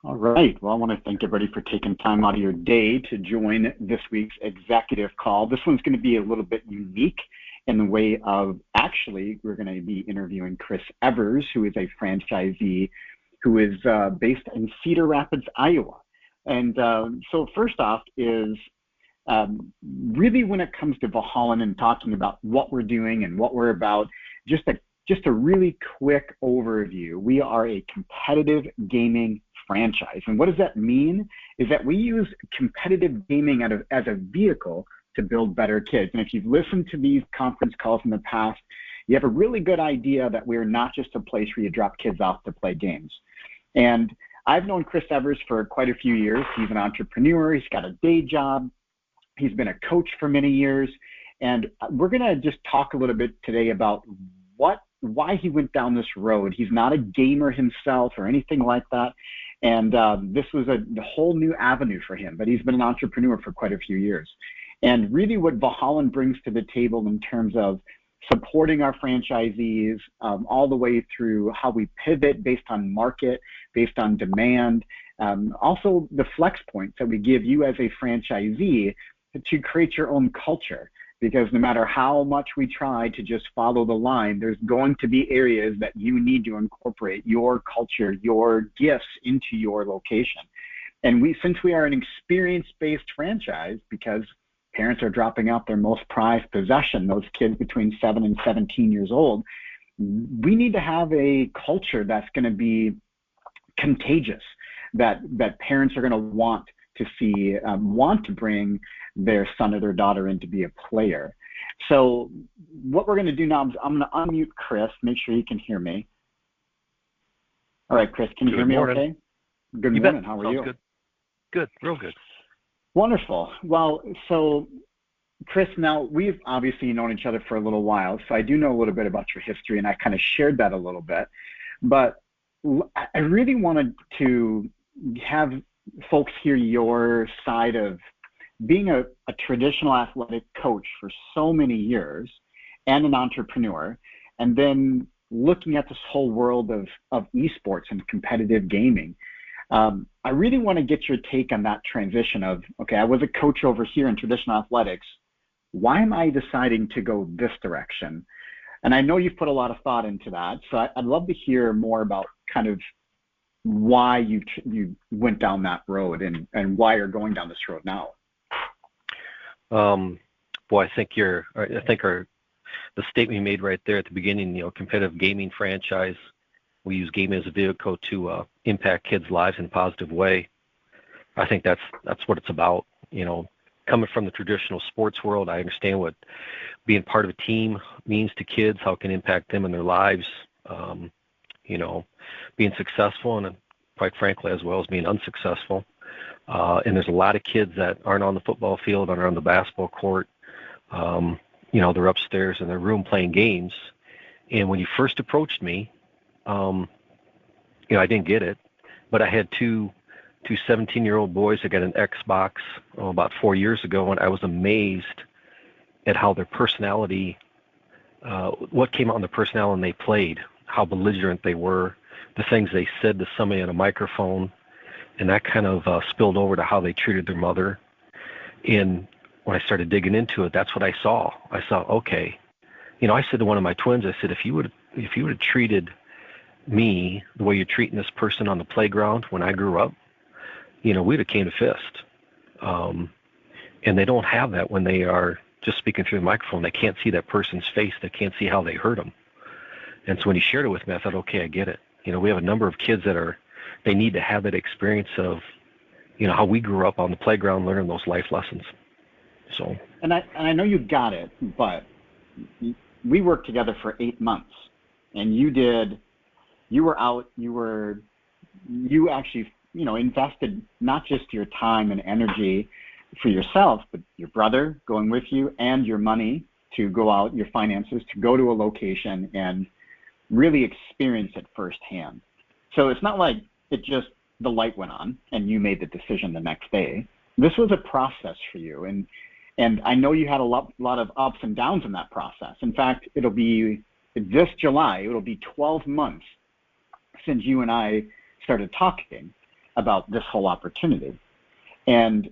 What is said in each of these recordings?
All right. Well, I want to thank everybody for taking time out of your day to join this week's executive call. This one's going to be a little bit unique in the way of actually we're going to be interviewing Chris Evers, who is a franchisee who is based in Cedar Rapids, Iowa. And so first off is really when it comes to Valhalla and talking about what we're doing and what we're about, just a really quick overview. We are a competitive gaming franchise. And what does that mean? Is that we use competitive gaming as a vehicle to build better kids. And if you've listened to these conference calls in the past, you have a really good idea that we're not just a place where you drop kids off to play games. And I've known Chris Evers for quite a few years. He's an entrepreneur. He's got a day job. He's been a coach for many years. And we're going to just talk a little bit today about why he went down this road. He's not a gamer himself or anything like that. And this was a whole new avenue for him, but he's been an entrepreneur for quite a few years. And really what Valhalla brings to the table in terms of supporting our franchisees all the way through how we pivot based on market, based on demand, also the flex points that we give you as a franchisee to create your own culture. Because no matter how much we try to just follow the line, there's going to be areas that you need to incorporate your culture, your gifts into your location. And since we are an experience-based franchise, because parents are dropping out their most prized possession, those kids between 7 and 17 years old, we need to have a culture that's going to be contagious, that parents are going to want to see, want to bring their son or their daughter in to be a player. So what we're going to do now is I'm going to unmute Chris, make sure you can hear me. All right, Chris, can you hear me okay? Good morning. How are you? Good. Good, real good. Wonderful. Well, so Chris, now we've obviously known each other for a little while, so I do know a little bit about your history, and I kind of shared that a little bit. But I really wanted to have folks hear your side of being a traditional athletic coach for so many years and an entrepreneur, and then looking at this whole world of esports and competitive gaming. I really want to get your take on that transition of, okay, I was a coach over here in traditional athletics. Why am I deciding to go this direction? And I know you've put a lot of thought into that, so I'd love to hear more about kind of why you went down that road and why you're going down this road now. Boy, I think the statement you made right there at the beginning, competitive gaming franchise, we use gaming as a vehicle to impact kids' lives in a positive way. I think that's what it's about. Coming from the traditional sports world, I understand what being part of a team means to kids, how it can impact them in their lives. Being successful and quite frankly, as well as being unsuccessful. And there's a lot of kids that aren't on the football field, aren't on the basketball court. They're upstairs in their room playing games. And when you first approached me, I didn't get it, but I had two 17-year-old boys that got an Xbox about 4 years ago, and I was amazed at how their personality, what came out in their personality when they played, how belligerent they were, the things they said to somebody on a microphone, and that kind of spilled over to how they treated their mother. And when I started digging into it, that's what I saw. I saw, okay, I said to one of my twins, I said, if you would have treated me the way you're treating this person on the playground when I grew up, we'd have came to fist. And they don't have that when they are just speaking through the microphone. They can't see that person's face. They can't see how they hurt them. And so when he shared it with me, I thought, okay, I get it. We have a number of kids that they need to have that experience of, how we grew up on the playground learning those life lessons. So. And I know you got it, but we worked together for 8 months, and you actually, invested not just your time and energy for yourself, but your brother going with you and your money to go out, your finances to go to a location and really experience it firsthand. So it's not like the light went on and you made the decision the next day. This was a process for you. And I know you had a lot of ups and downs in that process. In fact, it'll be this July, it'll be 12 months since you and I started talking about this whole opportunity. And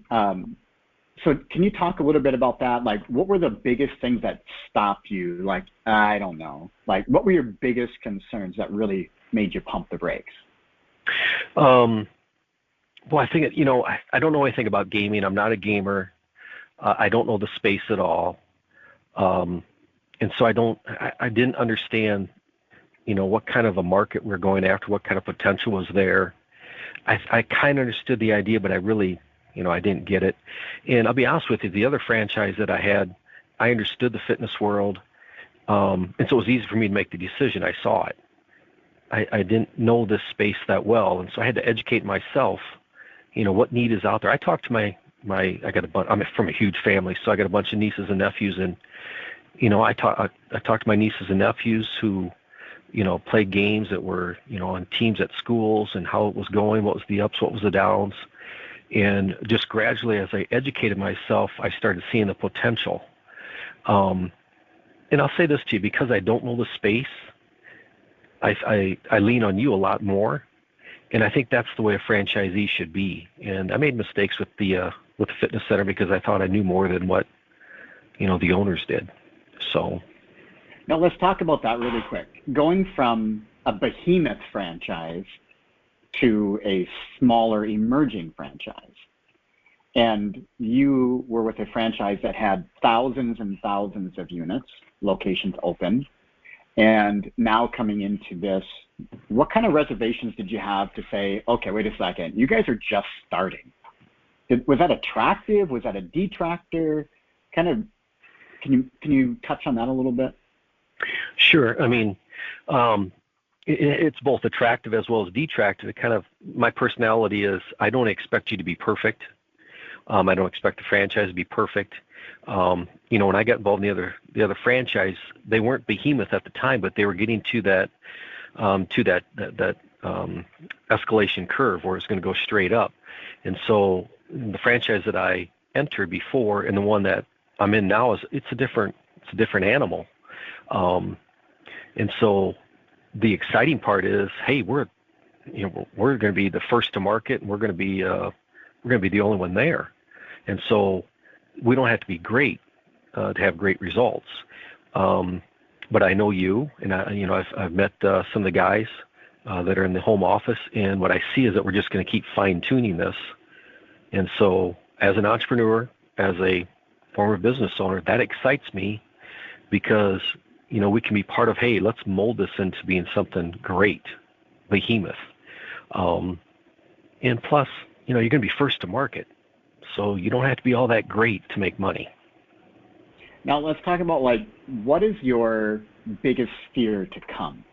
so can you talk a little bit about that? Like, what were the biggest things that stopped you? Like, I don't know. Like, what were your biggest concerns that really made you pump the brakes? Well, I think, I don't know anything about gaming. I'm not a gamer. I don't know the space at all. And so I didn't understand, what kind of a market we're going after, what kind of potential was there. I kind of understood the idea, but I really, I didn't get it. And I'll be honest with you, the other franchise that I had, I understood the fitness world. And so it was easy for me to make the decision. I saw it. I didn't know this space that well. And so I had to educate myself, what need is out there. I talked to I'm from a huge family, so I got a bunch of nieces and nephews, and, I talked to my nieces and nephews who, played games that were, on teams at schools, and how it was going, what was the ups, what was the downs. And just gradually, as I educated myself, I started seeing the potential. And I'll say this to you, because I don't know the space, I lean on you a lot more. And I think that's the way a franchisee should be. And I made mistakes with the fitness center because I thought I knew more than what, the owners did. So. Now let's talk about that really quick. Going from a behemoth franchise to a smaller emerging franchise. And you were with a franchise that had thousands and thousands of units, locations open. And now coming into this, what kind of reservations did you have to say, okay, wait a second, you guys are just starting? Was that attractive? Was that a detractor? Kind of, can you touch on that a little bit? Sure. I mean, it's both attractive as well as detractive. My personality is, I don't expect you to be perfect. I don't expect the franchise to be perfect. When I got involved in the other franchise, they weren't behemoth at the time, but they were getting to that escalation curve where it's going to go straight up. And so the franchise that I entered before and the one that I'm in now it's a different animal. And so the exciting part is, hey, we're going to be the first to market, and we're going to be the only one there. And so we don't have to be great to have great results. But I know you, and I've met some of the guys that are in the home office, and what I see is that we're just going to keep fine-tuning this. And so as an entrepreneur, as a former business owner, that excites me because, we can be part of, hey, let's mold this into being something great, behemoth. And plus, you're going to be first to market. So you don't have to be all that great to make money. Now let's talk about, what is your biggest fear to come?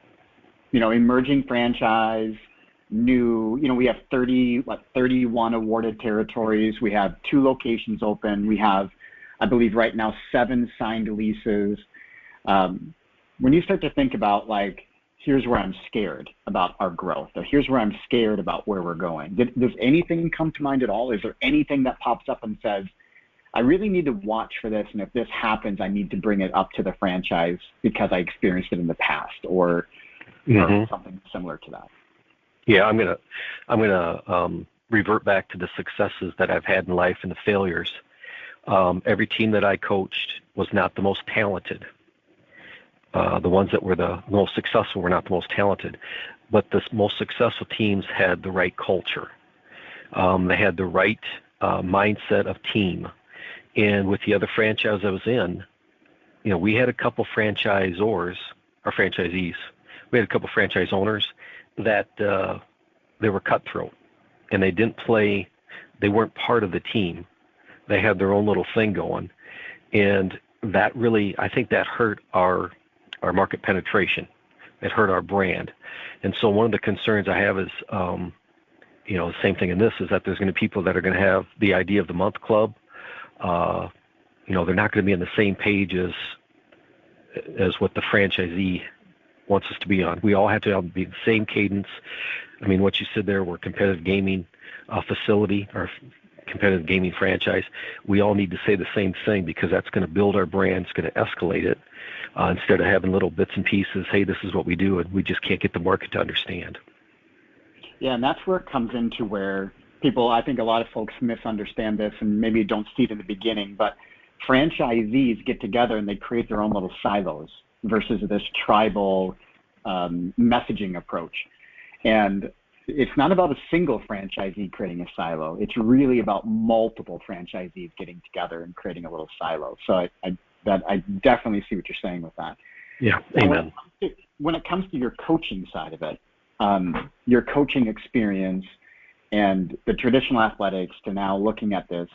Emerging franchise, new, we have 31 awarded territories. We have 2 locations open. We have, I believe right now, 7 signed leases. When you start to think about, here's where I'm scared about our growth, or here's where I'm scared about where we're going, does anything come to mind at all? Is there anything that pops up and says, I really need to watch for this, and if this happens, I need to bring it up to the franchise because I experienced it in the past, or something similar to that? Yeah, I'm gonna revert back to the successes that I've had in life and the failures. Every team that I coached was not the most talented. The ones that were the most successful were not the most talented, but the most successful teams had the right culture. They had the right mindset of team. And with the other franchise I was in, we had a couple franchisees. We had a couple franchise owners that they were cutthroat, and they weren't part of the team. They had their own little thing going. And that really, I think that hurt our market penetration. It hurt our brand. And so one of the concerns I have is, the same thing in this, is that there's going to be people that are going to have the idea of the month club. They're not going to be on the same page as what the franchisee wants us to be on. We all have to be the same cadence. I mean, what you said there, we're a competitive gaming facility or competitive gaming franchise. We all need to say the same thing because that's going to build our brand. It's going to escalate it instead of having little bits and pieces. Hey, this is what we do, and we just can't get the market to understand. Yeah, and that's where it comes into where people, I think a lot of folks misunderstand this and maybe don't see it in the beginning, but franchisees get together and they create their own little silos versus this tribal messaging approach. And it's not about a single franchisee creating a silo. It's really about multiple franchisees getting together and creating a little silo. So I definitely see what you're saying with that. Yeah, amen. When it comes to your coaching side of it, your coaching experience and the traditional athletics to now looking at this,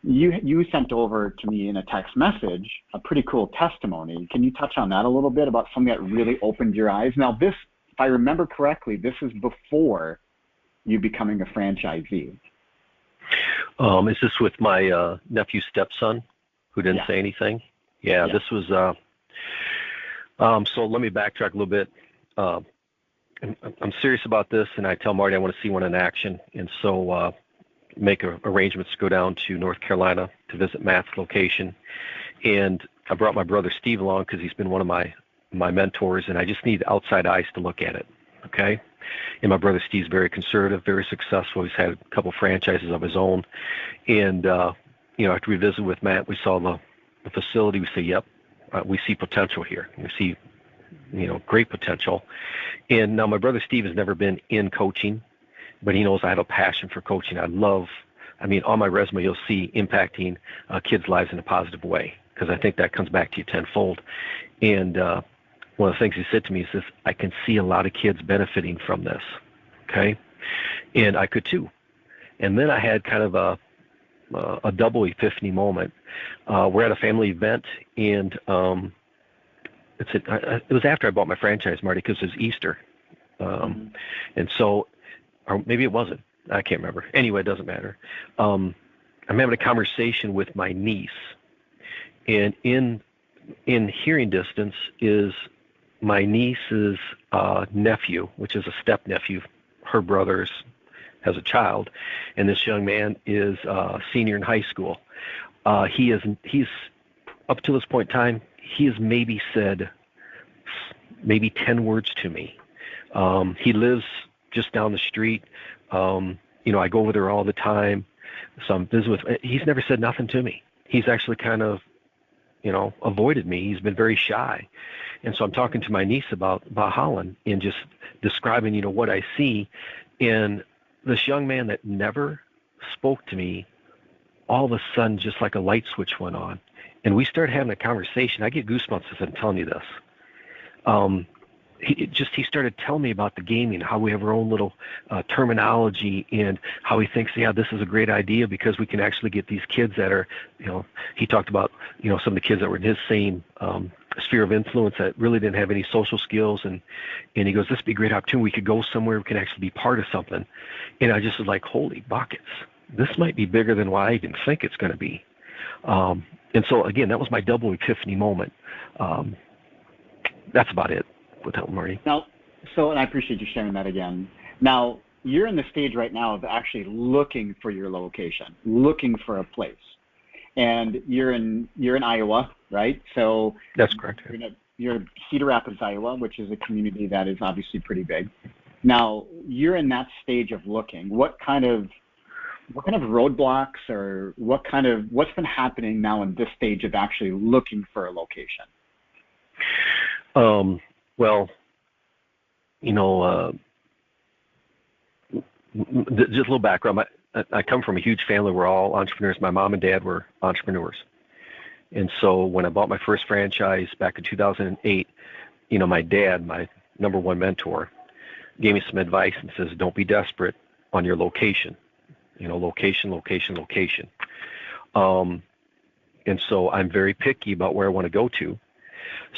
you sent over to me in a text message a pretty cool testimony. Can you touch on that a little bit about something that really opened your eyes? Now, this, if I remember correctly, this is before you becoming a franchisee. Is this with my nephew's stepson who didn't say anything? Yeah, this was. So let me backtrack a little bit. I'm serious about this, and I tell Marty I want to see one in action, and so make arrangements to go down to North Carolina to visit Matt's location. And I brought my brother Steve along because he's been one of my mentors, and I just need outside eyes to look at it, okay? And my brother Steve's very conservative, very successful. He's had a couple franchises of his own. And, after we visited with Matt, we saw the facility. We say, yep, we see potential here. We see, great potential. And now my brother Steve has never been in coaching, but he knows I have a passion for coaching. On my resume, you'll see impacting kids' lives in a positive way, because I think that comes back to you tenfold. And one of the things he said to me is this: I can see a lot of kids benefiting from this, okay? And I could too. And then I had kind of a double epiphany moment. We're at a family event, and it was after I bought my franchise, Marty, because it was Easter. And so, or maybe it wasn't. I can't remember. Anyway, it doesn't matter. I'm having a conversation with my niece, and in hearing distance is my niece's nephew, which is a step nephew. Her brother has a child, and this young man is a senior in high school. He's up to this point in time, he has maybe said 10 words to me. He lives just down the street. I go over there all the time. So I'm busy with. He's never said nothing to me. He's actually kind of, avoided me. He's been very shy. And so I'm talking to my niece about Holland and just describing, what I see. And this young man that never spoke to me, all of a sudden, just like a light switch went on. And we started having a conversation. I get goosebumps as I'm telling you this. He started telling me about the gaming, how we have our own little terminology, and how he thinks, this is a great idea because we can actually get these kids that are, he talked about, some of the kids that were in his same sphere of influence that really didn't have any social skills. And he goes, this would be a great opportunity. We could go somewhere. We can actually be part of something. And I just was like, holy buckets. This might be bigger than what I even think it's going to be. And so, again, that was my double epiphany moment. That's about it with that, Marty. Now, and I appreciate you sharing that again. Now, you're in the stage right now of actually looking for your location, looking for a place. And you're in Iowa, right? So that's correct. You're Cedar Rapids, Iowa, which is a community that is obviously pretty big. Now, you're in that stage of looking. What kind of roadblocks or what's been happening now in this stage of actually looking for a location? Well, just a little background. I come from a huge family. We're all entrepreneurs. My mom and dad were entrepreneurs. And so when I bought my first franchise back in 2008, my dad, my number one mentor, gave me some advice and says, don't be desperate on your location. Location. And so I'm very picky about where I want to go to.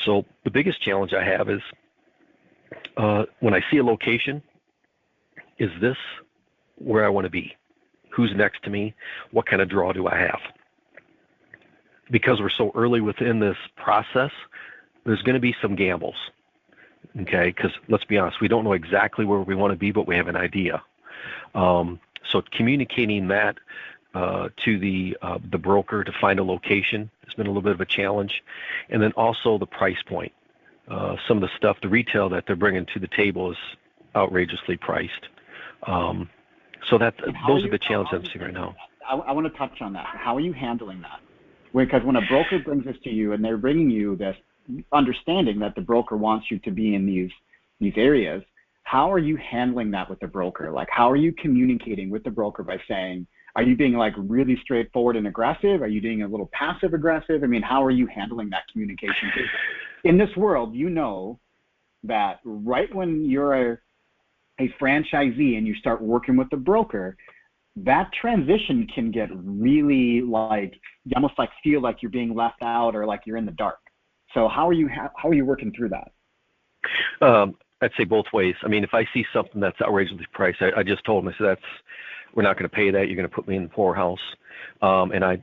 So the biggest challenge I have is when I see a location, is this where I want to be? Who's next to me? What kind of draw do I have? Because we're so early within this process, there's going to be some gambles, okay? Because let's be honest, we don't know exactly where we want to be, but we have an idea. So communicating that to the broker to find a location has been a little bit of a challenge. And then also the price point. Some of the stuff, the retail that they're bringing to the table is outrageously priced. So those are the challenges I'm seeing right now. I want to touch on that. How are you handling that? Because when a broker brings this to you and they're bringing you this understanding that the broker wants you to be in these areas, how are you handling that with the broker? Like, how are you communicating with the broker by saying, are you being like really straightforward and aggressive? Are you being a little passive aggressive? I mean, how are you handling that communication? In this world, you know that right when you're a franchisee and you start working with the broker, that transition can get really like, you almost like feel like you're being left out or like you're in the dark. So how are you working through that? I'd say both ways. I mean, if I see something that's outrageously priced, I just told them, I said, we're not going to pay that. You're going to put me in the poorhouse. And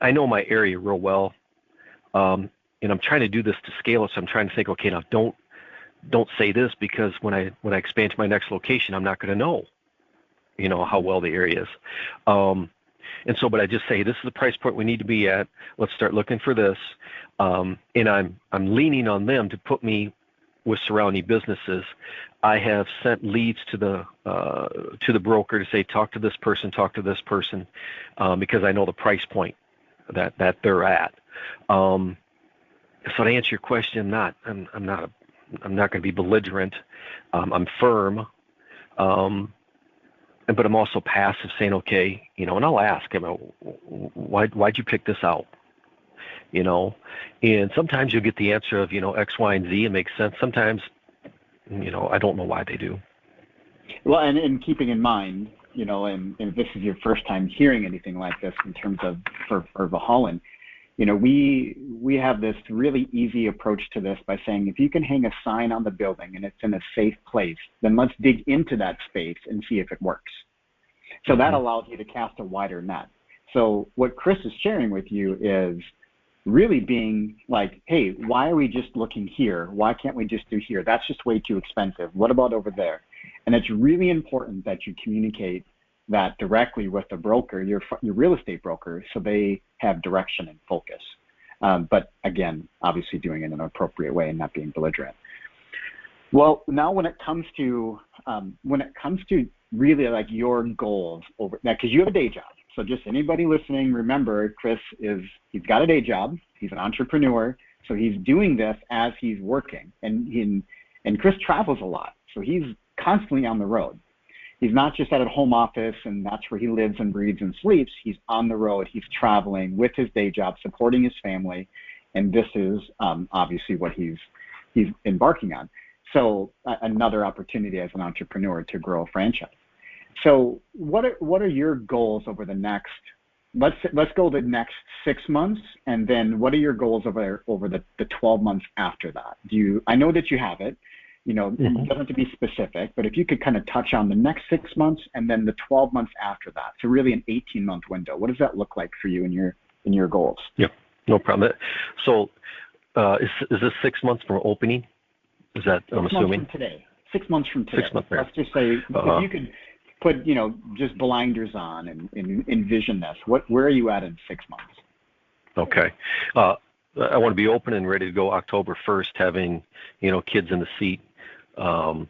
I know my area real well. And I'm trying to do this to scale it. So I'm trying to think, okay, now don't say this, because when I expand to my next location, I'm not going to know, how well the area is. But I just say, this is the price point we need to be at. Let's start looking for this. And I'm leaning on them to put me with surrounding businesses. I have sent leads to the broker to say, talk to this person, because I know the price point that they're at. So to answer your question, I'm not going to be belligerent. I'm firm, but I'm also passive, saying, okay, and I'll ask him, why'd you pick this out? And sometimes you'll get the answer of, X, Y, and Z. It makes sense. Sometimes, I don't know why they do. Well, and keeping in mind, and if this is your first time hearing anything like this in terms of for Valholland, we have this really easy approach to this by saying, if you can hang a sign on the building and it's in a safe place, then let's dig into that space and see if it works. So that allows you to cast a wider net. So what Chris is sharing with you is really being like, hey, why are we just looking here? Why can't we just do here? That's just way too expensive. What about over there? And it's really important that you communicate that directly with the broker, your real estate broker, so they have direction and focus. But again, obviously doing it in an appropriate way and not being belligerent. Well, now when it comes to really like your goals over that, because you have a day job. So just anybody listening, remember, Chris he's got a day job. He's an entrepreneur. So he's doing this as he's working. And Chris travels a lot. So he's constantly on the road. He's not just at a home office and that's where he lives and breathes and sleeps. He's on the road. He's traveling with his day job, supporting his family. And this is obviously what he's embarking on. So another opportunity as an entrepreneur to grow a franchise. So what are your goals over the next, let's go the next 6 months, and then what are your goals over the 12 months after that? I know that you have it, it doesn't have to be specific, but if you could kind of touch on the next 6 months and then the 12 months after that. So really an 18-month window. What does that look like for you in your goals? Yeah, no problem. So is this 6 months from opening? Is that, I'm assuming? 6 months from today. 6 months. Let's just say if you could put, just blinders on and envision this. Where are you at in 6 months? Okay. I want to be open and ready to go October 1st, having, kids in the seat. We're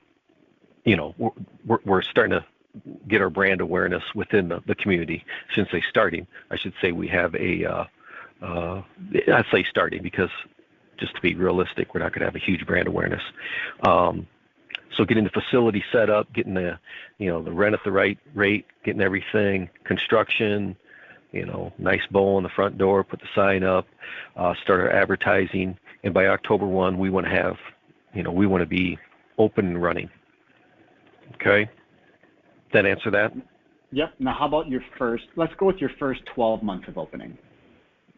starting to get our brand awareness within the community. Since they starting, I should say we have I'd say starting, because just to be realistic, we're not going to have a huge brand awareness. So getting the facility set up, getting the rent at the right rate, getting everything, construction, nice bow on the front door, put the sign up, start our advertising. And by October 1, we want to have, we want to be open and running. Okay. That answer that? Yep. Now, how about let's go with your first 12 months of opening.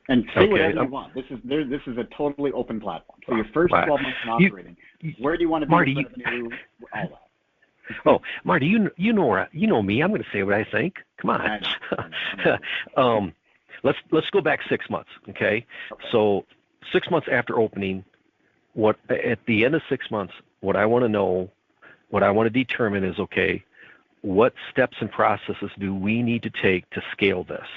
And say whatever you want. This is a totally open platform. So your first 12 months of operating, where do you want to be with revenue, all that? Oh, Marty, you know me. I'm going to say what I think. Come on. I know. Let's go back 6 months, okay? So 6 months after opening, at the end of 6 months, what I want to know, what I want to determine is, okay, what steps and processes do we need to take to scale this?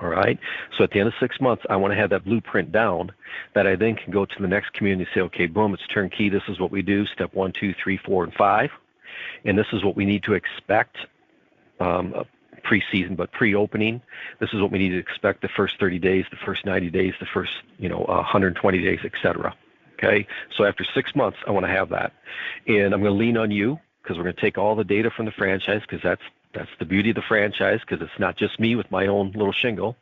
All right. So at the end of 6 months, I want to have that blueprint down that I then can go to the next community and say, okay, boom, it's turnkey. This is what we do. Step 1, 2, 3, 4, and 5. And this is what we need to expect preseason, but pre-opening, this is what we need to expect the first 30 days, the first 90 days, the first 120 days, etc. Okay, so after 6 months, I want to have that, and I'm going to lean on you because we're going to take all the data from the franchise, because that's the beauty of the franchise, because it's not just me with my own little shingle.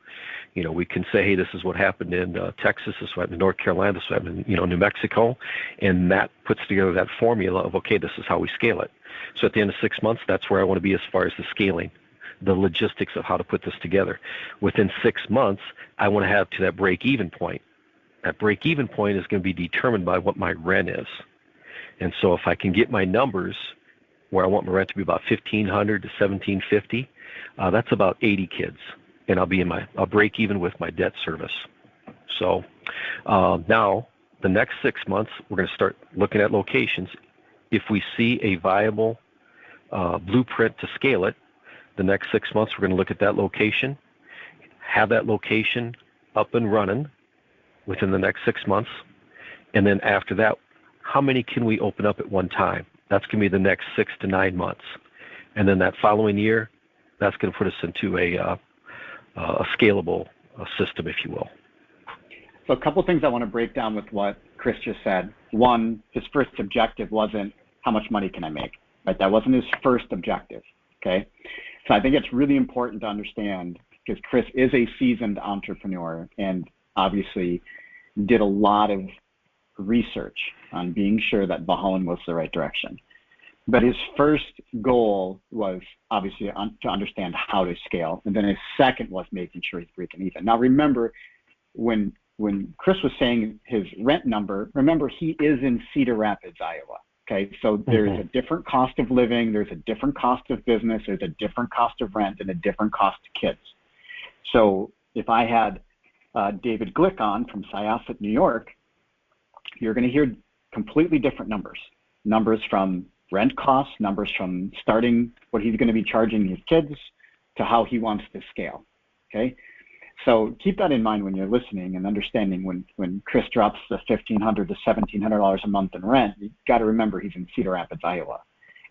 We can say, hey, this is what happened in Texas, this is what happened in North Carolina, this is what happened in New Mexico, and that puts together that formula of, okay, this is how we scale it. So at the end of 6 months, that's where I want to be as far as the scaling, the logistics of how to put this together. Within 6 months, I want to have to that break-even point. That break-even point is going to be determined by what my rent is. And so if I can get my numbers where I want my rent to be about $1,500 to $1,750, that's about 80 kids. And I'll break even with my debt service. So now the next 6 months, we're going to start looking at locations. If we see a viable blueprint to scale it, the next 6 months, we're going to look at that location, have that location up and running within the next 6 months. And then after that, how many can we open up at one time? That's going to be the next 6 to 9 months. And then that following year, that's going to put us into a scalable system, if you will. So a couple things I want to break down with what Chris just said. One, his first objective wasn't how much money can I make, right? That wasn't his first objective, okay? So I think it's really important to understand, because Chris is a seasoned entrepreneur and obviously did a lot of research on being sure that Valhalla was the right direction. But his first goal was obviously to understand how to scale. And then his second was making sure he's breaking even. Now remember, when Chris was saying his rent number, remember he is in Cedar Rapids, Iowa. Okay, so there's a different cost of living, there's a different cost of business, there's a different cost of rent, and a different cost to kids. So if I had David Glick on from Syosset, New York, you're going to hear completely different numbers. Numbers from rent costs, numbers from starting what he's going to be charging his kids to how he wants to scale, okay? So keep that in mind when you're listening and understanding when Chris drops the $1,500 to $1,700 a month in rent, you've got to remember he's in Cedar Rapids, Iowa.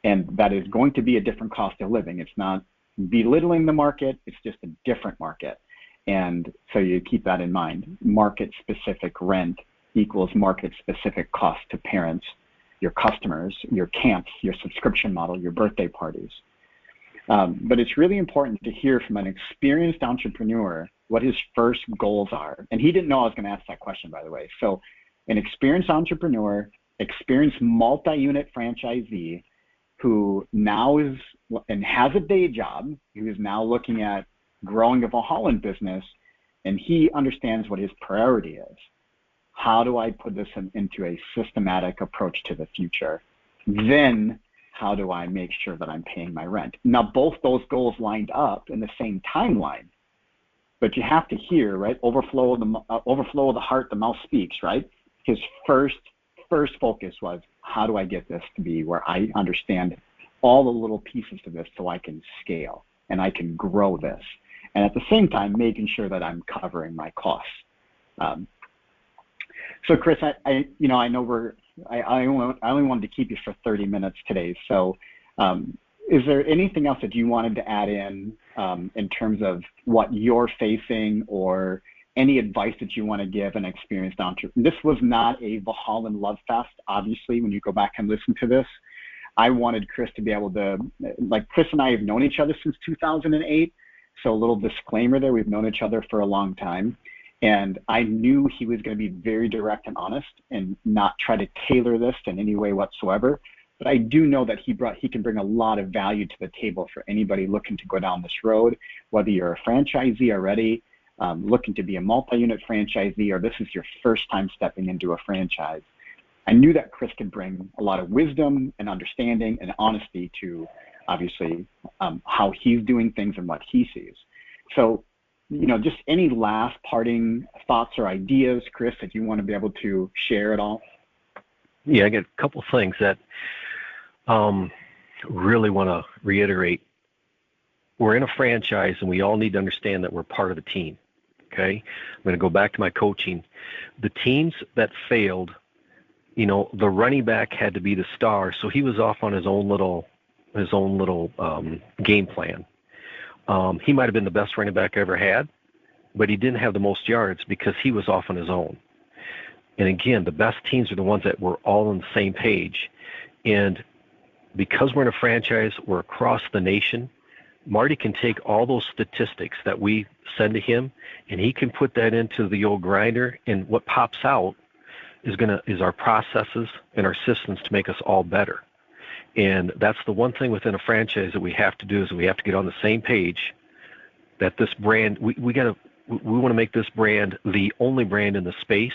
And that is going to be a different cost of living. It's not belittling the market, it's just a different market. And so you keep that in mind. Market-specific rent equals market-specific cost to parents, your customers, your camps, your subscription model, your birthday parties. But it's really important to hear from an experienced entrepreneur what his first goals are. And he didn't know I was going to ask that question, by the way. So an experienced entrepreneur, experienced multi-unit franchisee who now is and has a day job, who is now looking at growing a Valhalla business, and he understands what his priority is. How do I put this into a systematic approach to the future? Then how do I make sure that I'm paying my rent? Now, both those goals lined up in the same timeline, but you have to hear, right? Overflow of the heart, the mouth speaks, right? His first focus was, how do I get this to be where I understand all the little pieces to this so I can scale and I can grow this, and at the same time making sure that I'm covering my costs. So Chris, I know I only wanted to keep you for 30 minutes today. So is there anything else that you wanted to add in terms of what you're facing, or any advice that you want to give an experienced entrepreneur? This was not a Valhalla Love Fest, obviously, when you go back and listen to this. I wanted Chris to be able to, like, Chris and I have known each other since 2008. So a little disclaimer there, we've known each other for a long time. And I knew he was going to be very direct and honest and not try to tailor this in any way whatsoever. But I do know that he can bring a lot of value to the table for anybody looking to go down this road, whether you're a franchisee already, looking to be a multi-unit franchisee, or this is your first time stepping into a franchise. I knew that Chris could bring a lot of wisdom and understanding and honesty to, obviously, how he's doing things and what he sees. So, just any last parting thoughts or ideas, Chris, that you want to be able to share at all? Yeah, I got a couple things that really want to reiterate. We're in a franchise, and we all need to understand that we're part of the team, okay? I'm going to go back to my coaching. The teams that failed, the running back had to be the star, so he was off on his own little little game plan. He might have been the best running back I ever had, but he didn't have the most yards because he was off on his own. And again, the best teams are the ones that were all on the same page. And because we're in a franchise, we're across the nation, Marty can take all those statistics that we send to him, and he can put that into the old grinder, and what pops out is our processes and our systems to make us all better. And that's the one thing within a franchise that we have to do, is we have to get on the same page that this brand, we want to make this brand the only brand in the space.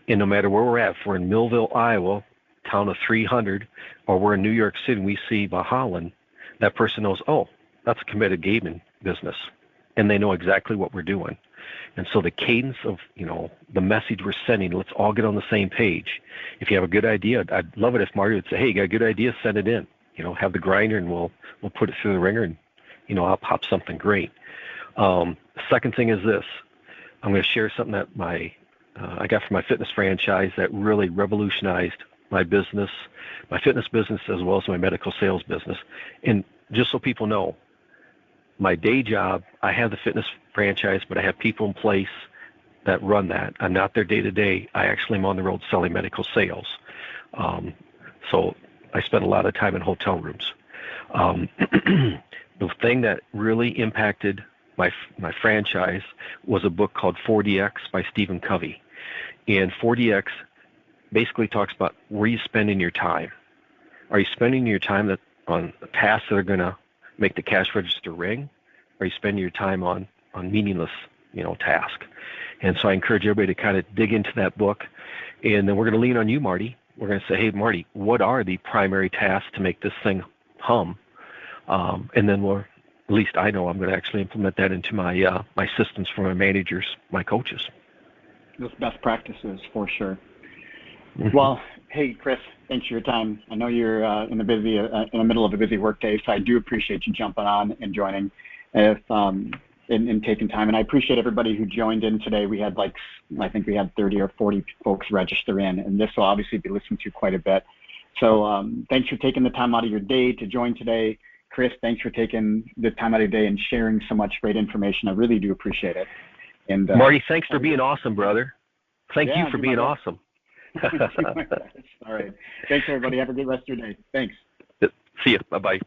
And no matter where we're at, if we're in Millville, Iowa, town of 300, or we're in New York City and we see Valhalla, that person knows, oh, that's a committed gaming business. And they know exactly what we're doing. And so the cadence of, the message we're sending, let's all get on the same page. If you have a good idea, I'd love it if Marty would say, hey, you got a good idea, send it in. Have the grinder and we'll put it through the ringer, and, I'll pop something great. Second thing is this. I'm going to share something that I got from my fitness franchise that really revolutionized my business, my fitness business, as well as my medical sales business. And just so people know, my day job, I have the fitness franchise, but I have people in place that run that. I'm not there day to day. I actually am on the road selling medical sales. So I spend a lot of time in hotel rooms. The thing that really impacted my franchise was a book called 4DX by Stephen Covey. And 4DX basically talks about where you spending your time. Are you spending your time on tasks that are going to make the cash register ring? Or are you spending your time on meaningless, task? And so I encourage everybody to kind of dig into that book. And then we're going to lean on you, Marty. We're going to say, hey, Marty, what are the primary tasks to make this thing hum? And then at least I know I'm going to actually implement that into my my systems for my managers, my coaches. Those best practices, for sure. Mm-hmm. Well, hey, Chris, thanks for your time. I know you're in the middle of a busy workday, so I do appreciate you jumping on and joining, and taking time. And I appreciate everybody who joined in today. We had I think we had 30 or 40 folks register in, and this will obviously be listened to quite a bit. So thanks for taking the time out of your day to join today. Chris, thanks for taking the time out of your day and sharing so much great information. I really do appreciate it. And Marty, thanks for being awesome, brother. Thank you for being awesome. All right. Thanks, everybody. Have a good rest of your day. Thanks. See you. Bye-bye.